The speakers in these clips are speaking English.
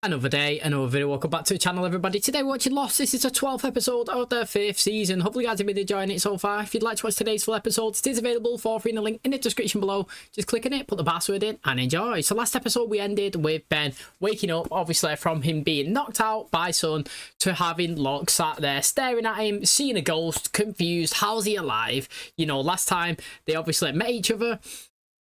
Another day, another video. Welcome back to the channel, everybody. Today we're watching Lost. This is the 12th episode of the 5th season. Hopefully you guys have been enjoying it so far. If you'd like to watch today's full episode, it is available for free in the link in the description below. Just click on it, put the password in and enjoy. So last episode we ended with Ben waking up, obviously from him being knocked out by Sun to having Locke sat there staring at him, seeing a ghost, confused. How's he alive? You know, last time they obviously met each other,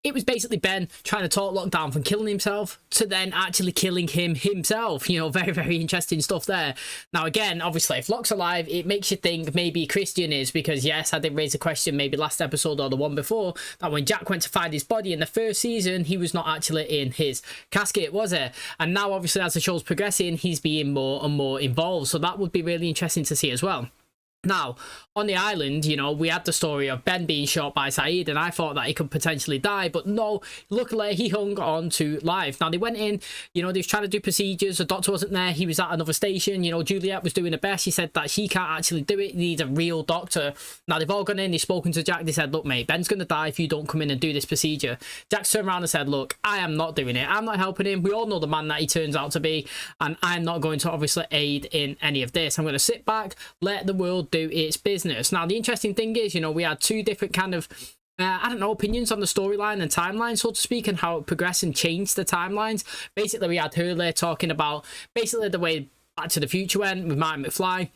it was basically Ben trying to talk Locke down from killing himself to then actually killing him himself. You know, very, very interesting stuff there. Now, again, obviously, if Locke's alive, it makes you think maybe Christian is, because, yes, I did raise a question maybe last episode or the one before, that when Jack went to find his body in the first season, he was not actually in his casket, was it? And now, obviously, as the show's progressing, he's being more and more involved. So that would be really interesting to see as well. Now, on the island, you know, we had the story of Ben being shot by Saeed, and I thought that he could potentially die, but no, luckily he hung on to life. Now, they went in, you know, they was trying to do procedures, the doctor wasn't there, he was at another station, you know, Juliet was doing her best, she said that she can't actually do it, needs a real doctor. Now, they've all gone in, they've spoken to Jack, they said, look, mate, Ben's going to die if you don't come in and do this procedure. Jack turned around and said, look, I am not doing it, I'm not helping him, we all know the man that he turns out to be, and I'm not going to obviously aid in any of this. I'm going to sit back, let the world do its business. Now, the interesting thing is, you know, we had two different kind of I don't know, opinions on the storyline and timeline, so to speak, and how it progressed and changed the timelines. Basically, we had Hurley talking about basically the way Back to the Future went with Martin McFly.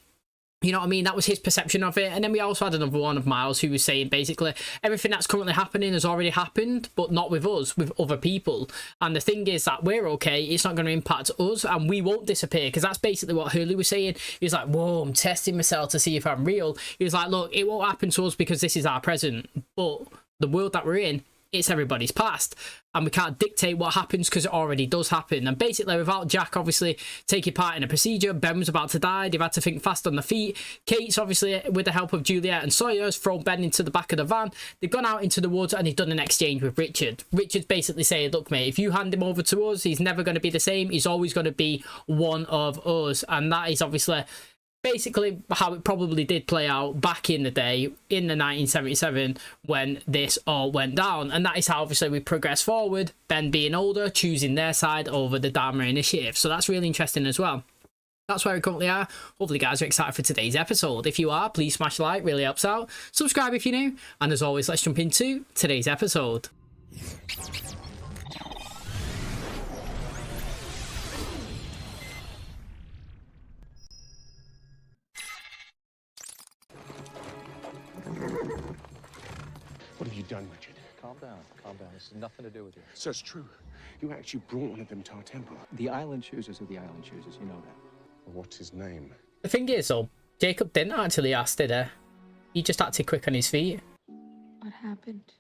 You know what I mean? That was his perception of it. And then we also had another one of Miles who was saying basically everything that's currently happening has already happened, but not with us, with other people. And the thing is that we're okay. It's not going to impact us and we won't disappear, because that's basically what Hurley was saying. He was like, whoa, I'm testing myself to see if I'm real. He was like, look, it won't happen to us because this is our present. But the world that we're in, it's everybody's past, and we can't dictate what happens because it already does happen. And basically, without Jack obviously taking part in a procedure, Ben was about to die. They've had to think fast on the feet. Kate's obviously, with the help of Juliet and Sawyer, has thrown Ben into the back of the van. They've gone out into the woods and they've done an exchange with Richard. Richard's basically saying, look, mate, if you hand him over to us, he's never going to be the same. He's always going to be one of us. And that is obviously basically how it probably did play out back in the day in the 1977 when this all went down. And that is how obviously we progress forward, Ben being older, choosing their side over the Dharma Initiative. So that's really interesting as well. That's where we currently are. Hopefully you guys are excited for today's episode. If you are, please smash a like, really helps out. Subscribe if you're new, and as always, let's jump into today's episode. What have you done, Richard? Calm down, calm down. This has nothing to do with you. So it's true. You actually brought one of them to our temple. The island chooses who the island chooses. You know that. Well, what's his name? The thing is, though, Jacob didn't actually ask, did he? He just acted quick on his feet. What happened?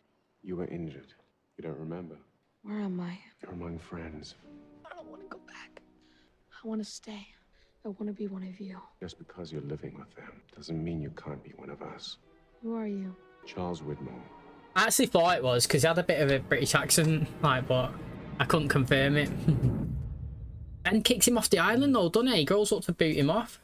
You were injured. You don't remember. Where am I? You're among friends. I don't want to go back. I want to stay. I want to be one of you. Just because you're living with them doesn't mean you can't be one of us. Who are you? Charles Widmore. I actually thought it was, because he had a bit of a British accent, like, but I couldn't confirm it. Ben kicks him off the island, though, doesn't he? He grows up to boot him off.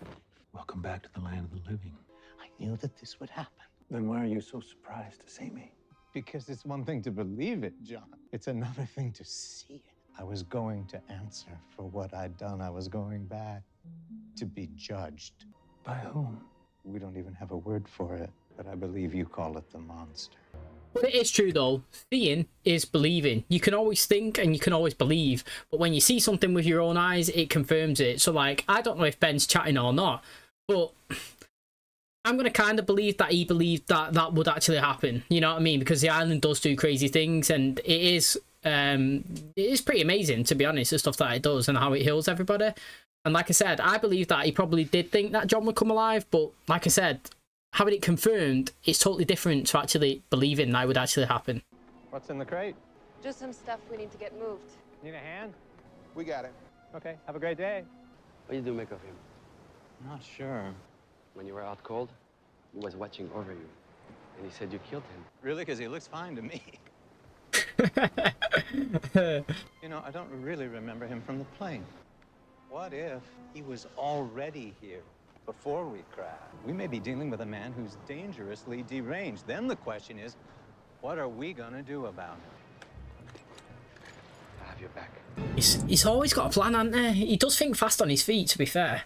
Welcome back to the land of the living. I knew that this would happen. Then why are you so surprised to see me? Because it's one thing to believe it, John. It's another thing to see it. I was going to answer for what I'd done. I was going back to be judged. By whom? We don't even have a word for it, but I believe you call it the monster. But it is true, though. Seeing is believing. You can always think and you can always believe, but when you see something with your own eyes, it confirms it. So, like, I don't know if Ben's chatting or not, but I'm going to kind of believe that he believed that that would actually happen. You know what I mean? Because the island does do crazy things, and it is pretty amazing, to be honest, the stuff that it does and how it heals everybody. And like I said, I believe that he probably did think that John would come alive, but like I said, having it confirmed, it's totally different to actually believing that would actually happen. What's in the crate? Just some stuff we need to get moved. Need a hand? We got it. Okay, have a great day. What do you do make of him? Not sure. When you were out cold, he was watching over you. And he said you killed him. Really? Because he looks fine to me. You know, I don't really remember him from the plane. What if he was already here before we crashed? We may be dealing with a man who's dangerously deranged. Then the question is, what are we gonna do about it? I have you back. He's always got a plan, hasn't he? He does think fast on his feet, to be fair.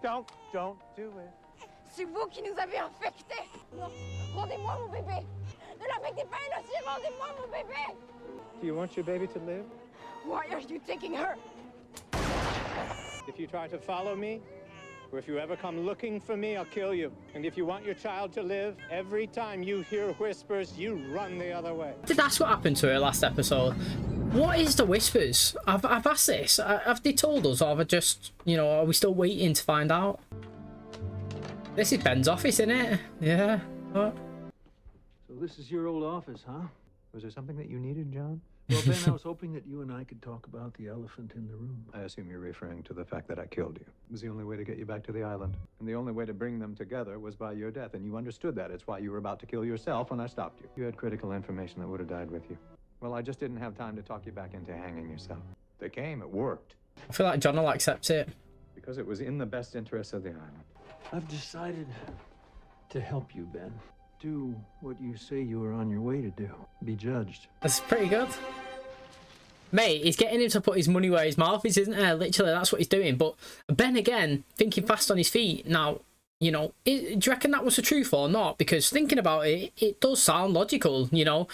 Don't do it. C'est vous qui nous avez infectés. Non, rendez-moi mon bébé. Ne l'affectez pas elle aussi, rendez-moi mon bébé. Do you want your baby to live? Why are you taking her? If you try to follow me, or if you ever come looking for me, I'll kill you. And if you want your child to live, every time you hear whispers, you run the other way. That's what happened to her last episode. What is the whispers? I've asked this. Have they told us, or have I just, you know, are we still waiting to find out? This is Ben's office, isn't it? Yeah. What? So this is your old office, huh? Was there something that you needed, John? Well, Ben, I was hoping that you and I could talk about the elephant in the room. I assume you're referring to the fact that I killed you. It was the only way to get you back to the island. And the only way to bring them together was by your death, and you understood that. It's why you were about to kill yourself when I stopped you. You had critical information that would have died with you. Well, I just didn't have time to talk you back into hanging yourself. They came, it worked. I feel like John will accept it. Because it was in the best interest of the island. I've decided to help you, Ben. Do what you say you were on your way to do. Be judged. That's pretty good. Mate, he's getting him to put his money where his mouth is, isn't it? Literally, that's what he's doing. But Ben, again, thinking fast on his feet. Now, you know, do you reckon that was the truth or not? Because thinking about it, it does sound logical, you know.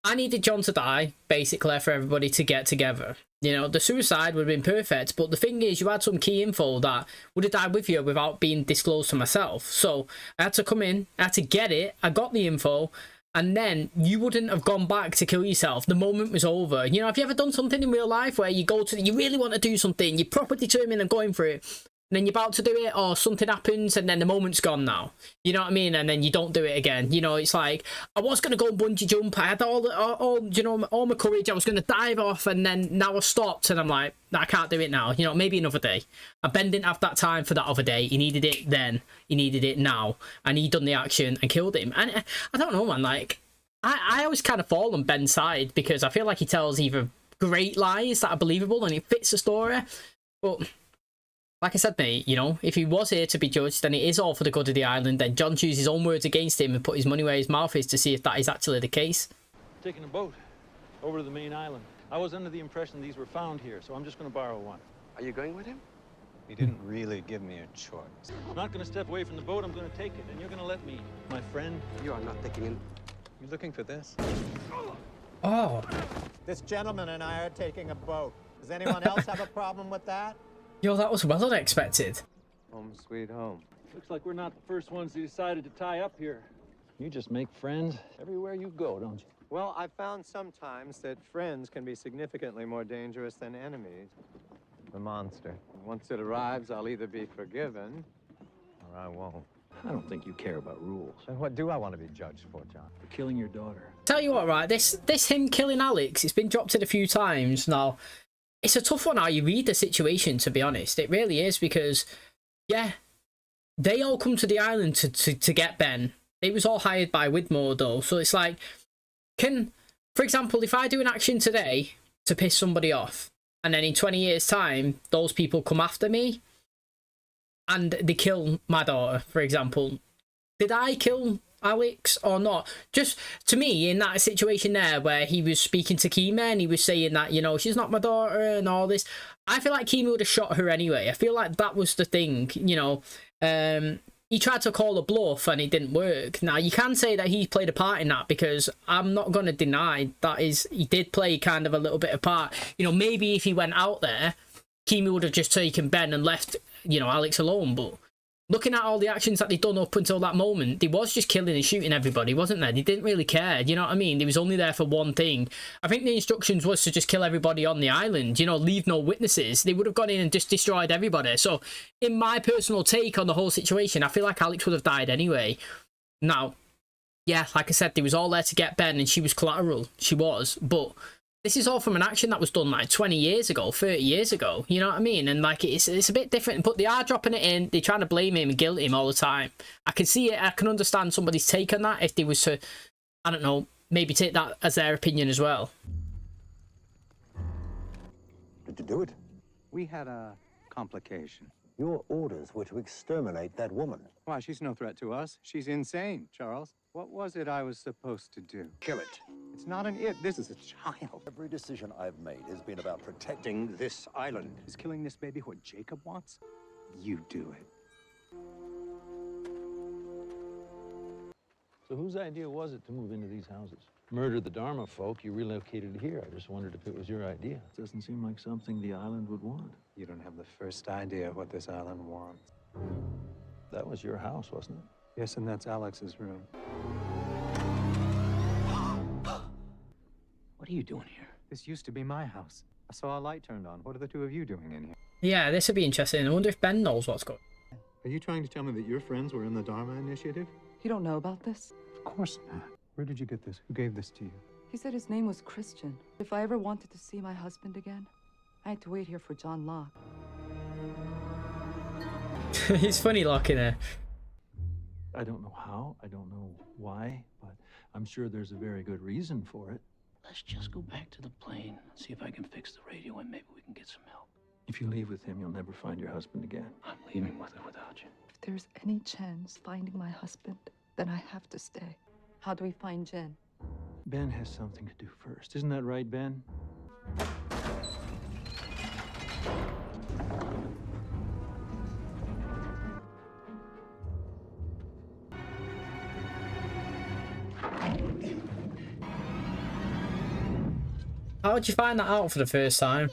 I needed John to die, basically, for everybody to get together. You know, the suicide would have been perfect, but the thing is, you had some key info that would have died with you without being disclosed to myself. So I had to come in, I had to get it, I got the info, and then you wouldn't have gone back to kill yourself. The moment was over. You know, have you ever done something in real life where you go to, you really want to do something, you're proper determined and going for it, and then you're about to do it, or something happens, and then the moment's gone now. You know what I mean? And then you don't do it again. You know, it's like, I was going to go bungee jump, I had all you know, all my courage, I was going to dive off, and then now I stopped, and I'm like, I can't do it now. You know, maybe another day. And Ben didn't have that time for that other day. He needed it then. He needed it now. And he done the action and killed him. And I don't know, man, like, I always kind of fall on Ben's side, because I feel like he tells either great lies that are believable and it fits the story, but like I said, mate, you know, if he was here to be judged, then it is all for the good of the island. Then John chooses his own words against him and put his money where his mouth is to see if that is actually the case. Taking a boat over to the main island. I was under the impression these were found here, so I'm just going to borrow one. Are you going with him? He didn't really give me a choice. I'm not going to step away from the boat. I'm going to take it, and you're going to let me. My friend. You are not taking him. You looking for this? Oh. This gentleman and I are taking a boat. Does anyone else have a problem with that? Yo, that was well unexpected. Home sweet home. Looks like we're not the first ones who decided to tie up here. You just make friends everywhere you go, don't you? Well, I've found sometimes that friends can be significantly more dangerous than enemies. The monster. Once it arrives, I'll either be forgiven, or I won't. I don't think you care about rules. Then what do I want to be judged for, John? For killing your daughter. Tell you what, right, this him killing Alex, it's been dropped in a few times now. It's a tough one how you read the situation, to be honest. It really is, because, yeah, they all come to the island to get Ben. It was all hired by Widmore, though. So it's like, for example, if I do an action today to piss somebody off, and then in 20 years' time, those people come after me, and they kill my daughter, for example, did I kill Alex or not? Just to me, in that situation there where he was speaking to Kima and he was saying that, you know, she's not my daughter and all this, I feel like Kima would have shot her anyway. I feel like that was the thing, you know. He tried to call a bluff and it didn't work. Now, you can say that he played a part in that, because I'm not going to deny that he did play kind of a little bit of part. You know, maybe if he went out there, Kima would have just taken Ben and left, you know, Alex alone, but looking at all the actions that they'd done up until that moment, they was just killing and shooting everybody, wasn't there? They didn't really care, you know what I mean? They was only there for one thing. I think the instructions was to just kill everybody on the island, you know, leave no witnesses. They would have gone in and just destroyed everybody. So, in my personal take on the whole situation, I feel like Alex would have died anyway. Now, yeah, like I said, they was all there to get Ben, and she was collateral. She was, but this is all from an action that was done like 20 years ago, 30 years ago. You know what I mean? And like, it's a bit different, but they are dropping it in. They're trying to blame him and guilt him all the time. I can see it. I can understand somebody's take on that if they was to, I don't know, maybe take that as their opinion as well. Did you do it? We had a complication. Your orders were to exterminate that woman. Why, she's no threat to us. She's insane, Charles. What was it I was supposed to do? Kill it. It's not an it. This is a child. Every decision I've made has been about protecting this island. Is killing this baby what Jacob wants? You do it. So whose idea was it to move into these houses? Murder the Dharma folk, you relocated here. I just wondered if it was your idea. It doesn't seem like something the island would want. You don't have the first idea of what this island wants. That was your house, wasn't it? Yes, and that's Alex's room. What are you doing here? This used to be my house. I saw a light turned on. What are the two of you doing in here? Yeah, this would be interesting. I wonder if Ben knows what's going on. Are you trying to tell me that your friends were in the Dharma Initiative? You don't know about this? Of course not. Where did you get this? Who gave this to you? He said his name was Christian. If I ever wanted to see my husband again, I had to wait here for John Locke. He's funny looking there. I don't know how, I don't know why, but I'm sure there's a very good reason for it. Let's just go back to the plane, see if I can fix the radio, and maybe we can get some help. If you leave with him, you'll never find your husband again. I'm leaving with or without you. If there's any chance finding my husband, then I have to stay. How do we find Jen? Ben has something to do first. Isn't that right, Ben? How did you find that out for the first time?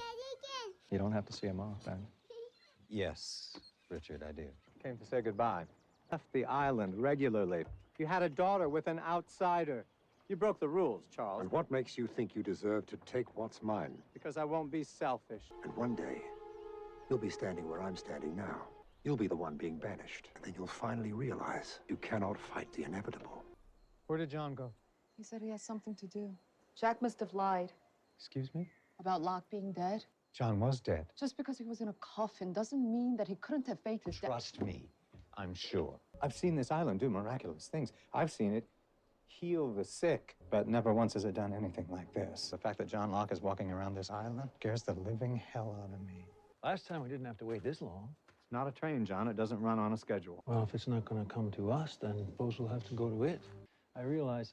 You don't have to see him off, Ben. Yes, Richard, I do. Came to say goodbye. Left the island regularly. You had a daughter with an outsider. You broke the rules, Charles. And what makes you think you deserve to take what's mine? Because I won't be selfish. And one day, you'll be standing where I'm standing now. You'll be the one being banished. And then you'll finally realize you cannot fight the inevitable. Where did John go? He said he has something to do. Jack must have lied. Excuse me? About Locke being dead. John was dead. Just because he was in a coffin doesn't mean that he couldn't have faked his death. Trust me, I'm sure. I've seen this island do miraculous things. I've seen it heal the sick, but never once has it done anything like this. The fact that John Locke is walking around this island scares the living hell out of me. Last time we didn't have to wait this long. It's not a train, John. It doesn't run on a schedule. Well, if it's not going to come to us, then suppose we'll have to go to it. I realize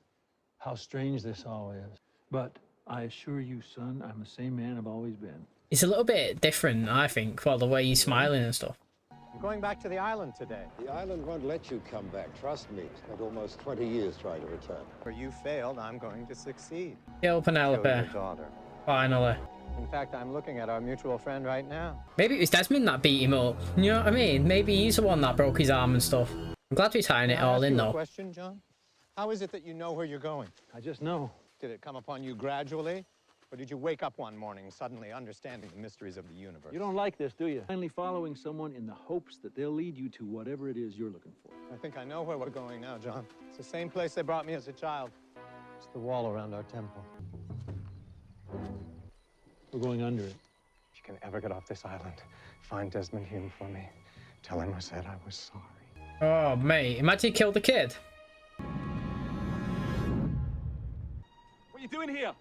how strange this all is. But I assure you, son, I'm the same man I've always been. It's a little bit different, I think, well, the way he's smiling and stuff. I'm going back to the island today. The island won't let you come back, trust me. Spent almost 20 years trying to return. Where you failed, I'm going to succeed. Kill Penelope. Kill your daughter. Finally. In fact, I'm looking at our mutual friend right now. Maybe it was Desmond that beat him up. You know what I mean? Maybe he's the one that broke his arm and stuff. I'm glad we're tying it all in, though. Question, John? How is it that you know where you're going? I just know. Did it come upon you gradually? Or did you wake up one morning suddenly understanding the mysteries of the universe? You don't like this, do you? Finally following someone in the hopes that they'll lead you to whatever it is you're looking for. I think I know where we're going now, John. It's the same place they brought me as a child. It's the wall around our temple. We're going under it. If you can ever get off this island, find Desmond Hume for me. Tell him I said I was sorry. Oh, mate. Imagine he killed the kid. What are you doing here?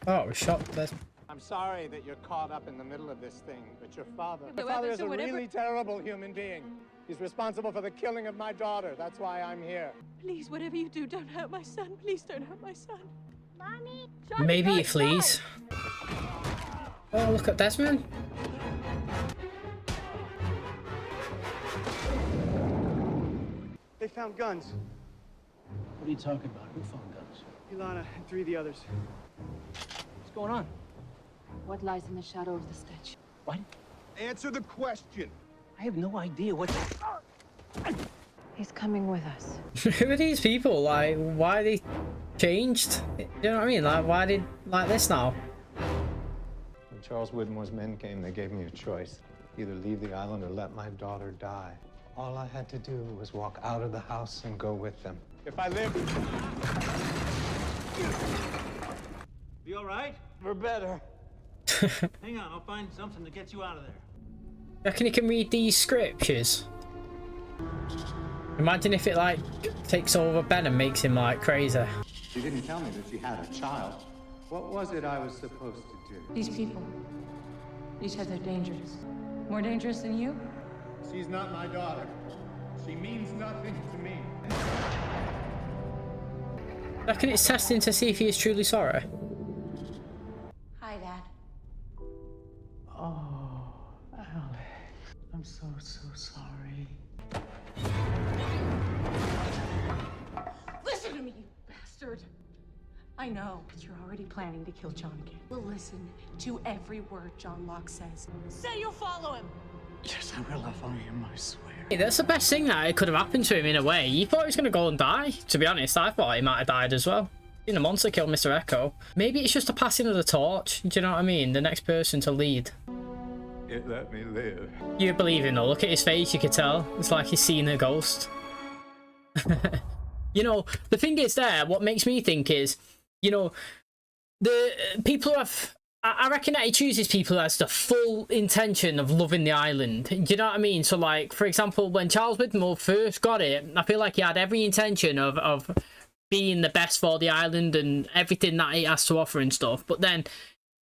Oh, shot Desmond. I'm sorry that you're caught up in the middle of this thing, but your father... The Your father weapons is or a whatever- really terrible human being. He's responsible for the killing of my daughter. That's why I'm here. Please, whatever you do, don't hurt my son. Please don't hurt my son. Mommy! Maybe he flees. Oh, look at Desmond. They found guns. What are you talking about? Who found guns? Ilana and 3 of the others. What's going on? What lies in the shadow of the statue? What? Answer the question. I have no idea what... He's coming with us. Who are these people? Like, why are they changed? You know what I mean? Like, why did like this now? When Charles Widmore's men came, they gave me a choice. Either leave the island or let my daughter die. All I had to do was walk out of the house and go with them. If I live... Be all right? We're better. Hang on, I'll find something to get you out of there. Reckon you can read these scriptures? Imagine if it, like, takes over Ben and makes him, like, crazy. She didn't tell me that she had a child. What was it I was supposed to do? These people, each have their dangers. More dangerous than you? She's not my daughter. She means nothing to me. Reckon it's testing to see if he is truly sorry. Hi, Dad. Oh, Alex. I'm so sorry. Listen to me, you bastard. I know that you're already planning to kill John again. We'll listen to every word John Locke says. Say you'll follow him. Yes, I will. I'll follow him, I swear. Hey, that's the best thing that could have happened to him in a way. You thought he was going to go and die. To be honest, I thought he might have died as well. The monster killed Mr. Echo. Maybe it's just a passing of the torch. Do you know what I mean? The next person to lead. It let me live. You believe him though. Look at his face, you could tell. It's like he's seen a ghost. You know, the thing is there, what makes me think is, you know, the people who have... I reckon that he chooses people who has the full intention of loving the island. Do you know what I mean? So, like, for example, when Charles Widmore first got it, I feel like he had every intention of being the best for the island and everything that it has to offer and stuff. But then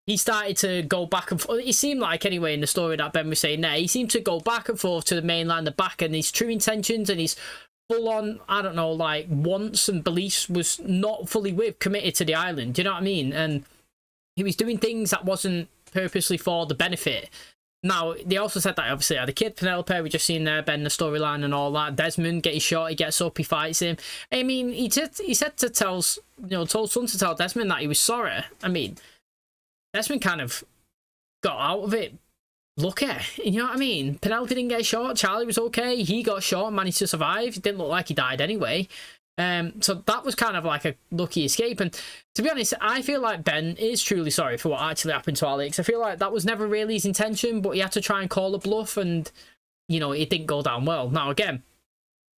he started to go back and forth. It seemed like, anyway, in the story that Ben was saying there, he seemed to go back and forth to the mainland and back, and his true intentions and his full-on, I don't know, like, wants and beliefs was not fully committed to the island. Do you know what I mean? And he was doing things that wasn't purposely for the benefit. Now, they also said that obviously had a kid, Penelope, we just seen there, Ben, the storyline and all that. Desmond getting shot, he gets up, he fights him. I mean, he said to told Son to tell Desmond that he was sorry. I mean, Desmond kind of got out of it lucky, you know what I mean? Penelope didn't get shot, Charlie was okay, he got shot, managed to survive. It didn't look like he died anyway. So that was kind of like a lucky escape. And to be honest, I feel like Ben is truly sorry for what actually happened to Alex. I feel like that was never really his intention, but he had to try and call a bluff, and, you know, it didn't go down well. Now, again,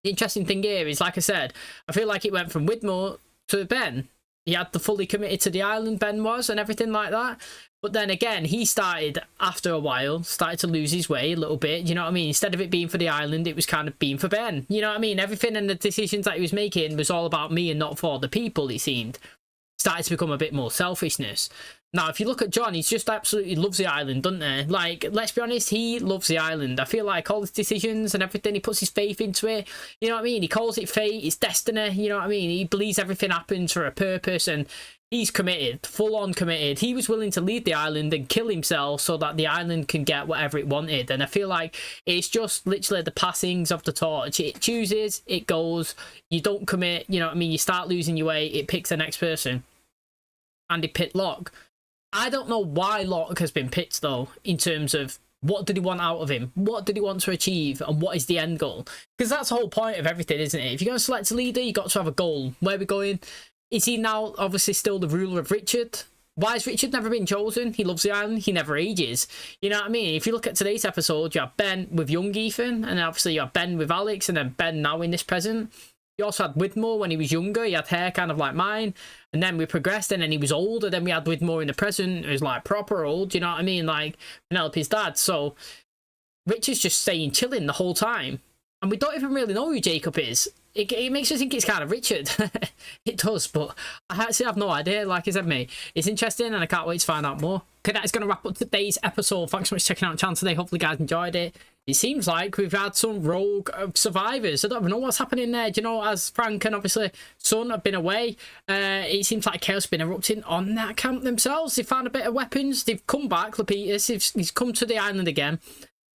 the interesting thing here is, like I said, I feel like it went from Widmore to Ben. He had the fully committed to the island, Ben was, and everything like that. But then again, he started, after a while, started to lose his way a little bit. You know what I mean? Instead of it being for the island, it was kind of being for Ben. You know what I mean? Everything and the decisions that he was making was all about me and not for the people, it seemed. Started to become a bit more selfishness. Now, if you look at John, he just absolutely loves the island, doesn't he? Like, let's be honest, he loves the island. I feel like all his decisions and everything, he puts his faith into it. You know what I mean? He calls it fate, it's destiny. You know what I mean? He believes everything happens for a purpose, and he's committed, full-on committed. He was willing to leave the island and kill himself so that the island can get whatever it wanted. And I feel like it's just literally the passings of the torch. It chooses, it goes, you don't commit, you know what I mean? You start losing your way, it picks the next person. And it picked Locke. I don't know why Locke has been picked, though, in terms of what did he want out of him? What did he want to achieve? And what is the end goal? Because that's the whole point of everything, isn't it? If you're going to select a leader, you've got to have a goal. Where are we going? Is he now obviously still the ruler of Richard? Why has Richard never been chosen? He loves the island. He never ages. You know what I mean? If you look at today's episode, you have Ben with young Ethan, and obviously you have Ben with Alex, and then Ben now in this present. You also had Widmore when he was younger. He had hair kind of like mine. And then we progressed, and then he was older. Then we had Widmore in the present, who's like proper old. You know what I mean? Like Penelope's dad. So Richard's just staying chilling the whole time. And we don't even really know who Jacob is. It makes you think it's kind of Richard. It does, but I actually have no idea. Like I said, mate, it's interesting, and I can't wait to find out more. Okay, that is going to wrap up today's episode. Thanks so much for checking out the channel today. Hopefully you guys enjoyed it. It seems like we've had some rogue survivors. I don't even know what's happening there. Do you know, as Frank and obviously Son have been away, it seems like chaos has been erupting on that camp themselves. They found a bit of weapons. They've come back. Lapidus, he's come to the island again.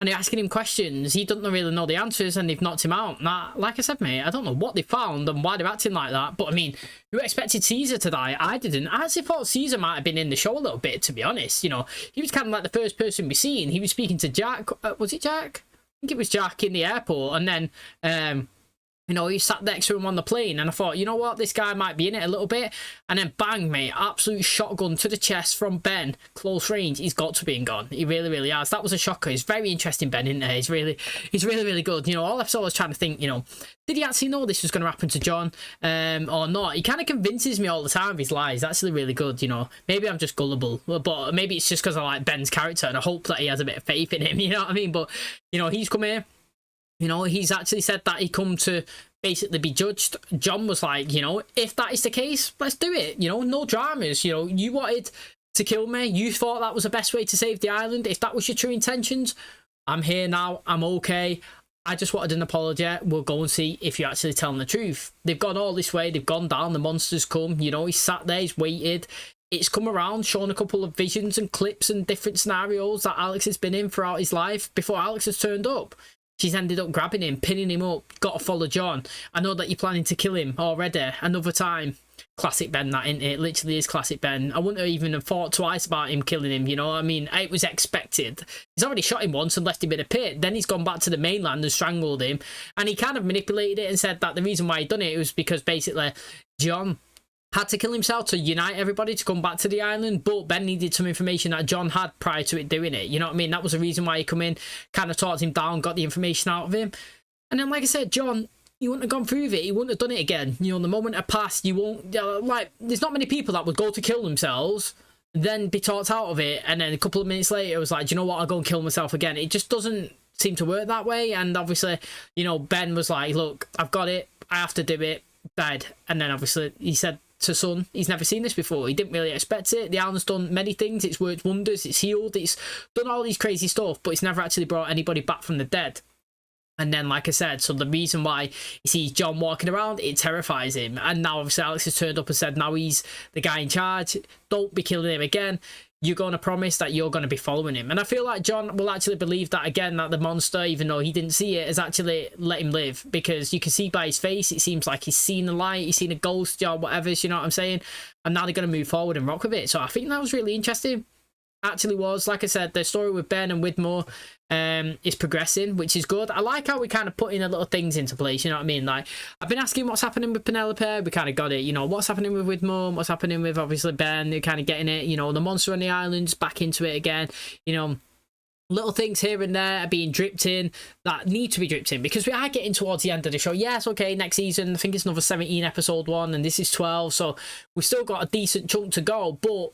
And they're asking him questions. He doesn't really know the answers, and they've knocked him out. Now, like I said, mate, I don't know what they found and why they're acting like that. But, I mean, who expected Caesar to die? I didn't. I actually thought Caesar might have been in the show a little bit, to be honest. You know, he was kind of like the first person we've seen. He was speaking to Jack. Was it Jack? I think it was Jack in the airport. And then, you know, he sat next to him on the plane, and I thought, you know what, this guy might be in it a little bit. And then bang, mate, absolute shotgun to the chest from Ben, close range. He's got to be in gone. He really, really has. That was a shocker. He's very interesting, Ben, isn't he? He's really, really good. You know, all episode I was trying to think, you know, did he actually know this was going to happen to John or not? He kind of convinces me all the time of his lies. That's actually really good, you know. Maybe I'm just gullible, but maybe it's just because I like Ben's character and I hope that he has a bit of faith in him, you know what I mean? But, you know, he's come here. You know, he's actually said that he come to basically be judged. John was like, you know, if that is the case, let's do it. You know, no dramas. You know, you wanted to kill me. You thought that was the best way to save the island. If that was your true intentions, I'm here now. I'm okay. I just wanted an apology. We'll go and see if you're actually telling the truth. They've gone all this way. They've gone down. The monster's come. You know, he's sat there. He's waited. It's come around, shown a couple of visions and clips and different scenarios that Alex has been in throughout his life before Alex has turned up. She's ended up grabbing him, pinning him up. Got to follow John. I know that you're planning to kill him already. Another time. Classic Ben, that, isn't it? Literally is classic Ben. I wouldn't even have thought twice about him killing him, you know what I mean? It was expected. He's already shot him once and left him in a pit. Then he's gone back to the mainland and strangled him. And he kind of manipulated it and said that the reason why he done it was because basically John had to kill himself to unite everybody to come back to the island, but Ben needed some information that John had prior to it doing it. You know what I mean? That was the reason why he come in, kind of talked him down, got the information out of him. And then, like I said, John, he wouldn't have gone through with it. He wouldn't have done it again. You know, the moment had passed, you won't... like, there's not many people that would go to kill themselves, then be talked out of it, and then a couple of minutes later, it was like, do you know what? I'll go and kill myself again. It just doesn't seem to work that way. And obviously, you know, Ben was like, look, I've got it. I have to do it. Dead. And then obviously, he said to Son, he's never seen this before. He didn't really expect it. The island's done many things. It's worked wonders. It's healed. It's done all these crazy stuff, but it's never actually brought anybody back from the dead. And then, like I said, so the reason why he sees John walking around, it terrifies him. And now, obviously, Alex has turned up and said, now he's the guy in charge. Don't be killing him again. You're going to promise that you're going to be following him. And I feel like John will actually believe that again, that the monster, even though he didn't see it, has actually let him live. Because you can see by his face, it seems like he's seen a light, he's seen a ghost or whatever, you know what I'm saying? And now they're going to move forward and rock with it. So I think that was really interesting. Actually was, like I said, the story with Ben and Widmore is progressing, which is good. I like how we kind of put in a little things into place, you know what I mean? Like, I've been asking what's happening with Penelope, we kind of got it, you know, what's happening with Widmore, what's happening with, obviously, Ben, they're kind of getting it, you know, the monster on the islands, back into it again, you know, little things here and there are being dripped in that need to be dripped in, because we are getting towards the end of the show. Yes, okay, next season, I think it's another 17 episode one, and this is 12, so we've still got a decent chunk to go, but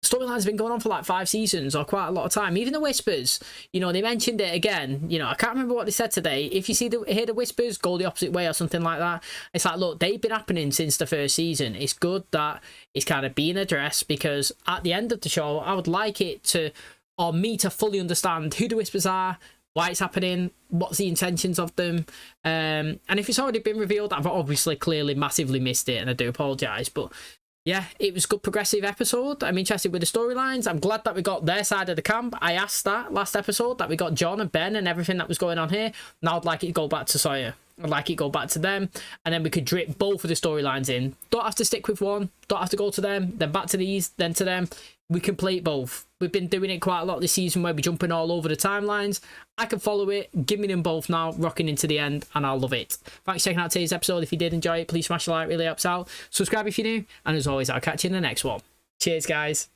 storyline's been going on for like 5 seasons or quite a lot of time. Even the whispers, you know, they mentioned it again. You know, I can't remember what they said today. If you hear the whispers, go the opposite way or something like that. It's like, look, they've been happening since the first season. It's good that it's kind of being addressed, because at the end of the show, I would like it to, or me to fully understand who the whispers are, why it's happening, what's the intentions of them. And if it's already been revealed, I've obviously clearly massively missed it, and I do apologise, but yeah, it was a good progressive episode. I'm interested with the storylines. I'm glad that we got their side of the camp. I asked that last episode, that we got John and Ben and everything that was going on here. Now I'd like it to go back to Sawyer. I'd like it to go back to them, and then we could drip both of the storylines in. Don't have to stick with one. Don't have to go to them, then back to these, then to them. We can play it both. We've been doing it quite a lot this season where we're jumping all over the timelines. I can follow it. Give me them both now, rocking into the end, and I'll love it. Thanks for checking out today's episode. If you did enjoy it, please smash a like, really helps out. Subscribe if you're new, and as always, I'll catch you in the next one. Cheers, guys.